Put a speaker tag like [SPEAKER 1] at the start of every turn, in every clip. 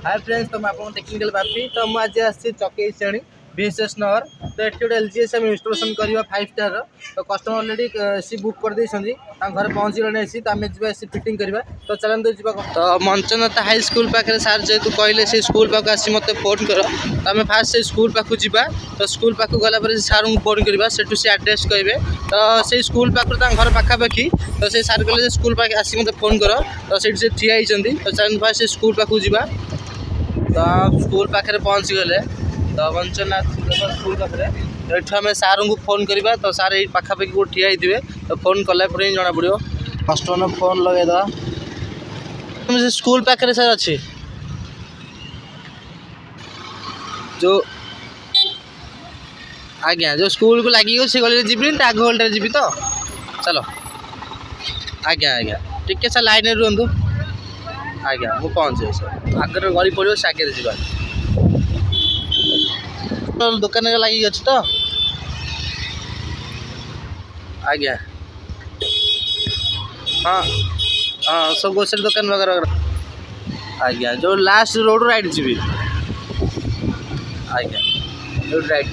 [SPEAKER 1] Hi friends, तो मैं आपको टेक्निकल बापी तो मुझे आज आसी चकई श्रेणी VSS नगर तो ये गोटे LGS आम इनस्टलेसन करवा 5 स्टार तो कस्टमर ऑलरेडी सी बुक कर देछंदी घर पहुँची गले सी तो आम जी सी फिटिंग करवा तो चलते जी तो मंचनता हाई स्कूल पाखे सार जेहतु कहले से स्कूल पाक आसी मत फोन कर तो आम फास्ट से स्कूल पाक जा तो स्कूल पाक गला सार को फोन करवा से आड्रेस कहे तो से स्कूल पाक घर पाखापाखि तो से सार कहले स्कूल पाक आसी मत फोन कर तो से ठिया होती तो चलते फास्ट से स्कूल पाक जा तो स्कूल पाखे पहुँची गले तो वंचनाथ स्कूल पाखे ये आम सार को फोन करवा तो सार ये पाखापाखि को ठिया होते तो फोन कलापर ही जना पड़ो कस्टमर फोन लगेदा से स्कूल पाखे सर अच्छी जो आज्ञा जो स्कूल को लगी से गली जीवन आग हल्टे जी तो चलो आज्ञा आज्ञा टिके सर लाइन रुहतु आज्ञा मुझे पहुँचे सर आगे गली पड़ो से आगे जा दुकान लगी अच्छी तो आज्ञा हाँ हाँ सब ग्रोसरी दुकान वगैरह आज्ञा जो लास्ट रोड राइट जी आज्ञा रोड राइट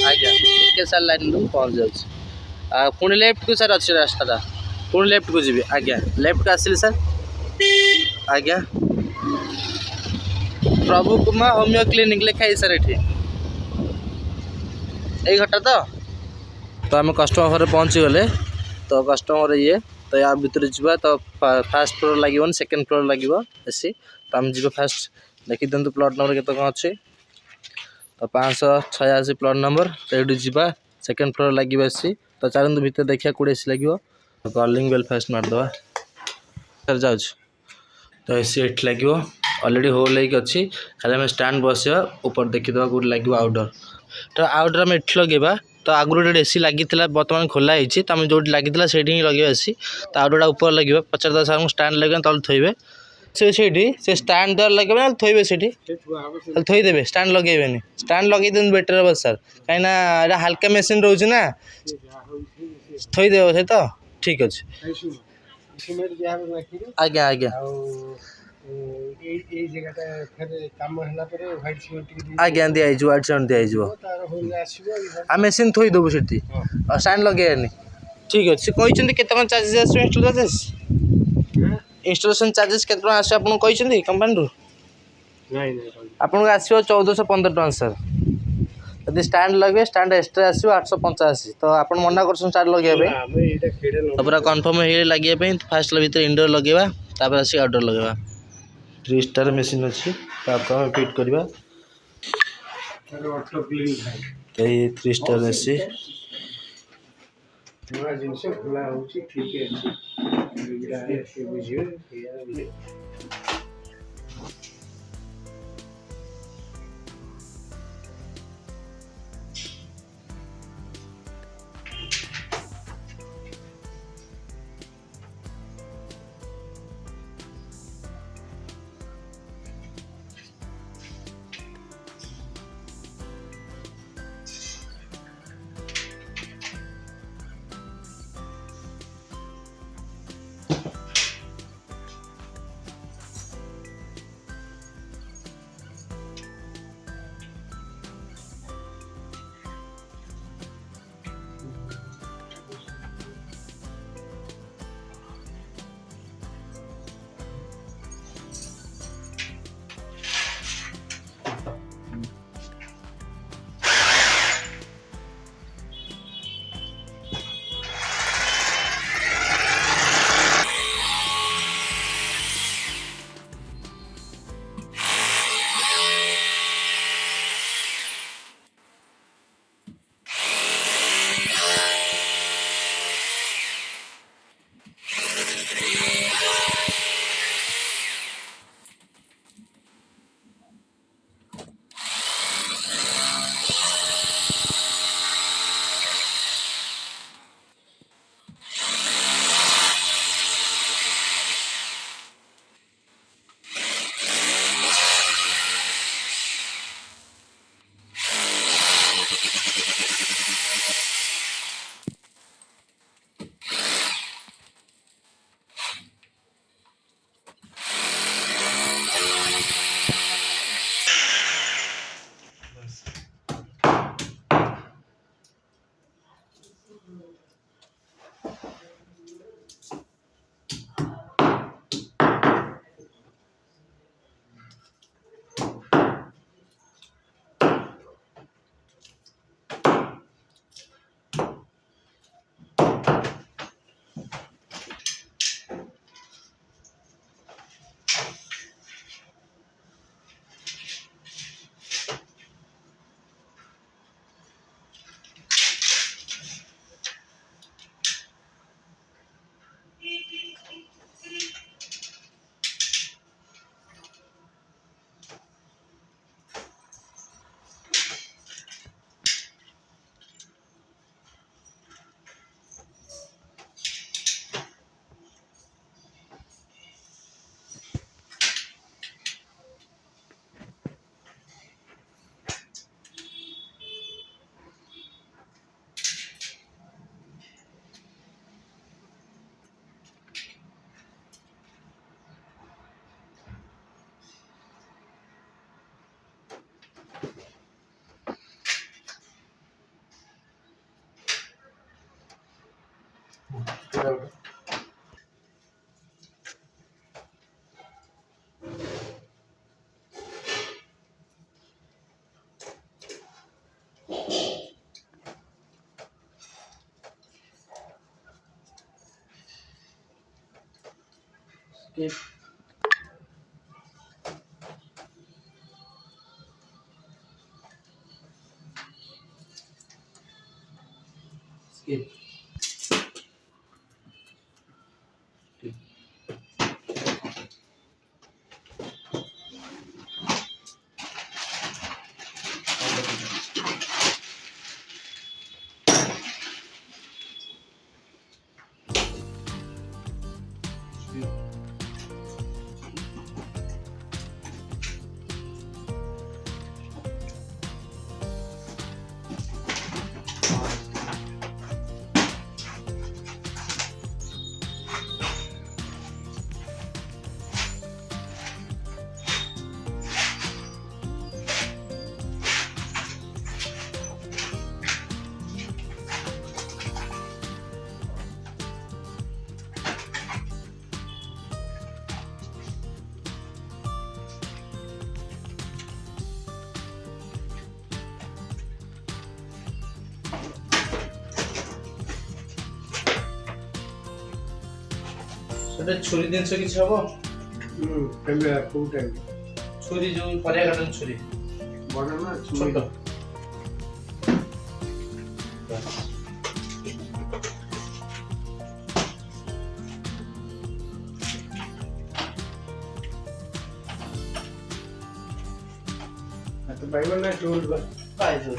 [SPEAKER 1] आज्ञा टिके सर लाइन पहुँच जाऊँ पुणी लेफ्ट को सर अच्छे रास्ता पुणी लेफ्ट को जी आज्ञा लेफ्ट को आसिले सर आज्ञा प्रभु कुमार होमियो क्लिनिक लिखाई सर ये घटा तो आम कस्टमर घर पहुँची गले तो कस्टमर ये तो या भीतर जा तो फास्ट फ्लोर लगे सेकेंड फ्लोर लगे एसी तो आम जी फास्ट देखी दिखाते प्लट नंबर केत कौन अच्छे तो 586 प्लट नंबर तो ये जा सेकेंड फ्लोर लगे एसी तो चलते भीतर देखिए कौटे एसी लगे कॉलिंग बेल फास्ट मारदे सर जाऊँ तो एसी ये लगे ऑलरेडी होल होगी अच्छी खाली आम स्टैंड बस ऊपर देखीदे कौट लगे आउटडोर तो आउटडोर आम ये लगे तो आगुरी गोटे एसी लगी बर्तमान खोला होती तो आम जो लगी से लगे एसी तो आउटडोर ऊपर लगे पचार सार स्टैंड लगे तले थोबे से स्टैंड द्वारा लगे ना थोबे से थोदेवे स्टैंड लगे स्टैंड लगे दिन बेटर हम सर कहीं हल्का मेसीन रोज ना थोदेव से तो ठीक अच्छे आज्ञा आज्ञा आज्ञा दिखाई व्हाइट सीमेंट दिखाई आ मेसीन थोदेबू से स्टैंड लगे ठीक अच्छे कहते केत चार्जेस आस इंस्टॉलेशन चार्जेस केत आस कंपनी आपको आसो 1415 टका सर यदि स्टैंड लगे स्टैंड एक्सट्रा आसो 885 तो आप मना कर स्टार्ट लगे तो पूरा कन्फर्म हो लगे फास्ट भर इंडोर लगे आसिक आउटडोर लगे 3 स्टार मेसीन अच्छी तो आपको फिट करवा तो ये 3 स्टार एसी Skip. Skip. ସେଟା ଛୁରୀ ଜିନିଷ କିଛି ହବ?
[SPEAKER 2] ଏବେ କୋଉ ଟାଇମ୍?
[SPEAKER 1] ଛୁରୀ ଯୋଉ ପରିବା କାଟන ଛୁରୀ
[SPEAKER 2] ବଡ ନା
[SPEAKER 1] ଛୋଟ?
[SPEAKER 2] ତ ପାଇବ ନା ଟୁଲ
[SPEAKER 1] ପାଇଛୁ।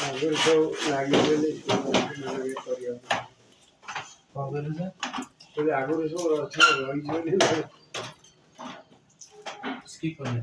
[SPEAKER 2] ଆଗରୁ ସବୁ ଲାଗିଗଲେ କରିବାକୁ
[SPEAKER 1] କଣ କହିଲୁ ସାର୍?
[SPEAKER 2] ଆଗରୁ ସବୁ ରହିଛି
[SPEAKER 1] ସ୍କିପ୍ କଲେ।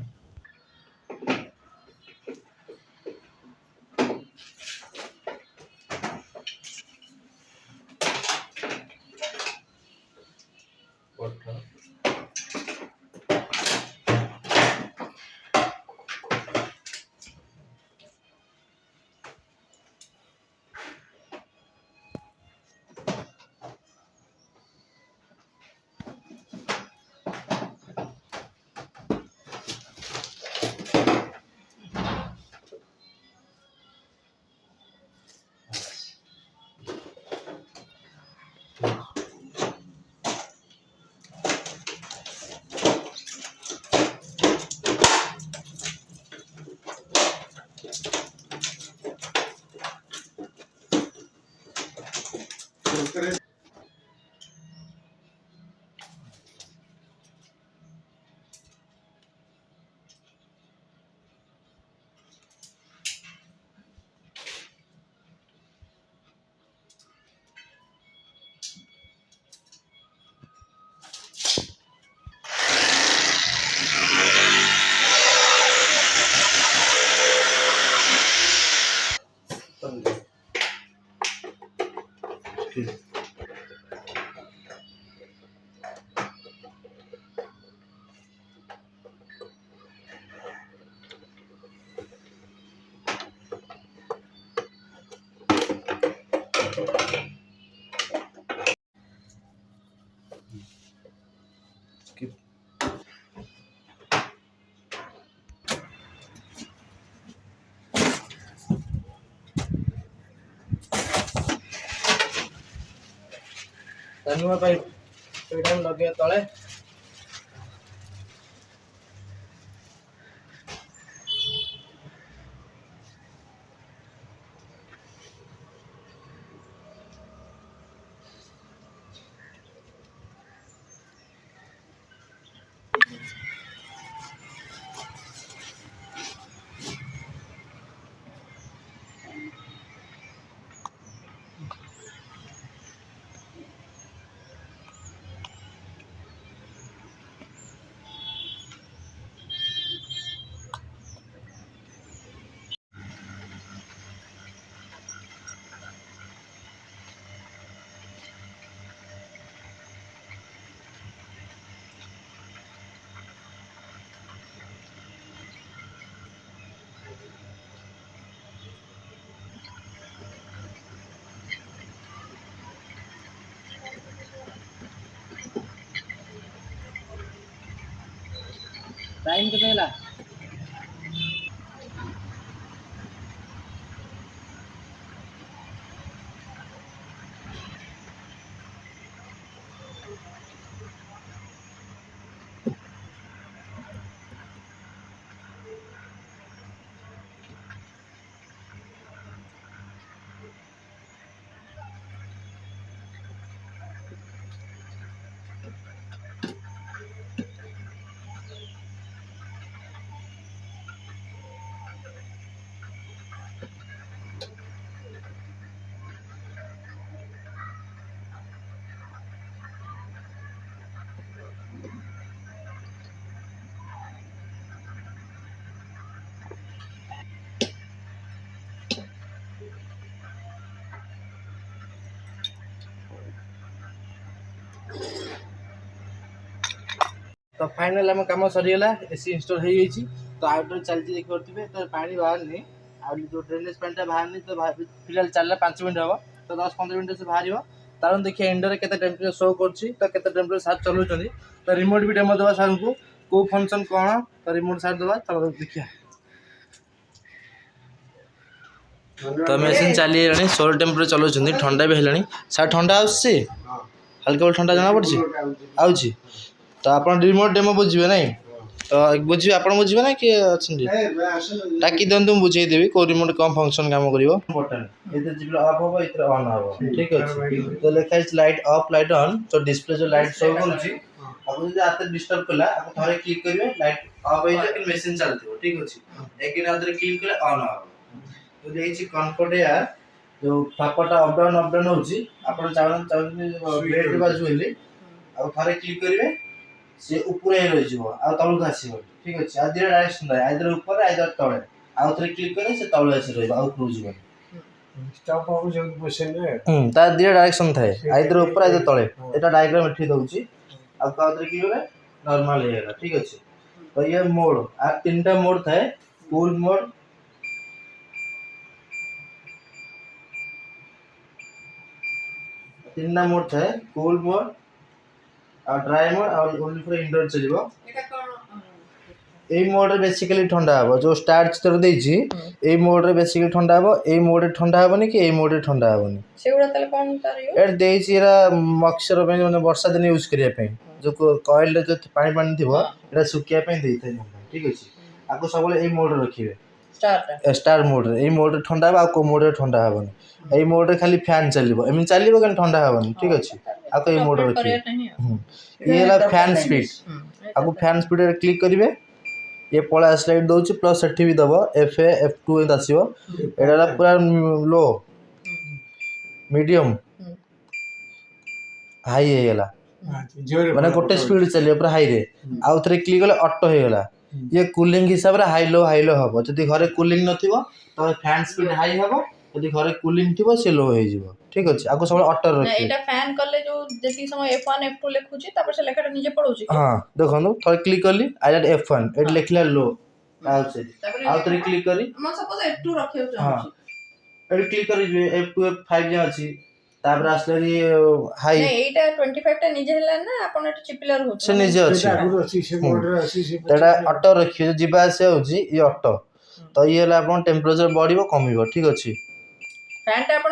[SPEAKER 1] Skip. धनुआ पाइप ସେଇଟା ଲଗେଇବା ତଳେ। टाइम केते होला तो फाइनल आम कम सरीगला एसी इनस्टॉल हो जाइए तो आउटर चलती देखिए पार्टी बाहर नहीं आ जो ड्रेनेज पानी बाहर नहीं तो फिलहाल चलना 5 मिनट हम तो 10-15 मिनट से बाहर तार देखिए इंडोर के टेम्परेचर शो कर टेम्परेचर सार चलाउं तो रिमोट भी डेमो देवा सार को कौ फंक्शन कौन तो रिमोट सार देवा तो देखिए तो मेसीन चली 16 टेम्परेचर चलाउं ठंडा भी है सार ठंडा आसुची हल्का ठंडा जना पड़ी आउची तो आप रिमोट डेमो बुझे ना तो बुझे आप बुझे ना किए अच्छा टाकी दिखाते मुझे बुझेदेवी कौ रिमोट कौन फंक्शन काम कर बटन ये अफ हम ये ऑन हम ठीक अच्छे तो लिखाई लाइट अफ लाइट ऑन तो डिस्प्ले जो लाइट शो कर हाथ डिस्टर्ब कला थे क्लिक करेंगे लाइट अफ हो मेसीन चलती ठीक अच्छे एक क्लिक कले ऑन हम जो कम्फर्ट एयर जो फापटा अप डाउन हो चाहते बाजू थे क्लिक करेंगे सी ऊपर रही तलक आसो ठीक अच्छे आज दुटा डायरेक्शन थाए आइदर ऊपर आइदर तले आउ थे क्लिक करें से तले आसी ऊपर दुटा डायरेक्शन थाए आइदर ऊपर आइदर तले यहाँ डायग्राम ये दूसरी आउ क्लिक करें नॉर्मल हो ठीक अच्छे तो ये मोड आ 3टा मोड थाए कूल मोड तीन मोड थाए कूल मोड ड्राई मोड और ओनली फॉर इंडोर चलिबो ए मोड रे बेसिकली ठंडा हबो जो स्टार्ट चित्र देछि ए मोड रे बेसिकली ठंडा हबो ए मोड रे ठंडा हबोनी कि ए मोड रे ठंडा हबोनी
[SPEAKER 3] सेगुडा तले कोन तारियो
[SPEAKER 1] एड देछि एरा मक्सर पे माने वर्षा दिन यूज करिया पे जो कॉइल रे जो पानी थिबो एरा सुकिया पे देइ थाइ ठीक अछि आको सबले ए मोड रे रखिबे स्टार मोड रे ए मोड रे ठंडा हबो आ को मोड रे ठंडा हबोनी ए मोड रे खाली फैन चलिबो एमिन चलिबो कन ठंडा हबोनी ठीक अछि आको ए मोड रे रखिबे ये ला फैन स्पीड आको फैन स्पीड रे क्लिक करिवे ये पड़ा स्लाइड दउछि प्लस सेठी भी दबो F F2 एत आसीबो एडा पूरा लो मीडियम हाई हे गेला माने गोटे स्पीड चलियो पूरा हाई रे आउ थरे क्लिक कले ऑटो हे गेला ये कूलिंग हिसाब रे हाई लो हबो जदी घरे कूलिंग नथिबो तो फैन स्पीड हाई हबो जदी घरे कूलिंग थिबो से लो हे जिवो ठीक अछि आको सब ऑटो रखि
[SPEAKER 3] एटा फैन करले जो जति समय F1 F2 लिखुची तापर से लेखाटा नीचे पडुची
[SPEAKER 1] हां देखनु थरे क्लिक करली आइला F1 एट लिखला लो आउ से आउ थरे क्लिक करी
[SPEAKER 3] हम सपोज F2 रखियो चाहूची
[SPEAKER 1] एट क्लिक करी F2 F5 जे अछि तापर आसले हाई
[SPEAKER 3] नहीं एटा 25 टा निजे हला ना अपन एटा चिपिलर होछ
[SPEAKER 1] से निजे अछि
[SPEAKER 2] से मोड रे अछि से
[SPEAKER 1] एटा ऑटो रखियो जिबा से होछि ये ऑटो तो ये हला अपन टेम्परेचर बढ़िबो कमिबो ठीक अछि
[SPEAKER 3] फैन टा अपन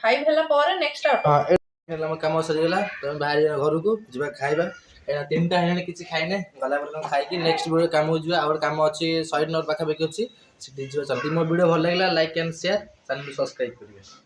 [SPEAKER 3] 5 हला पर नेक्स्ट ऑटो
[SPEAKER 1] हां एला हम काम सरी गेला तो बाहर घर को जिबा खाइबा एना 3टा हेने किछि खाइने गला पर खाइ कि नेक्स्ट वीडियो काम हो जिबा और काम अछि 100 नंबर पाखा बेक अछि से जिबा चलती मो वीडियो भल लागला like and share channel subscribe करिवे।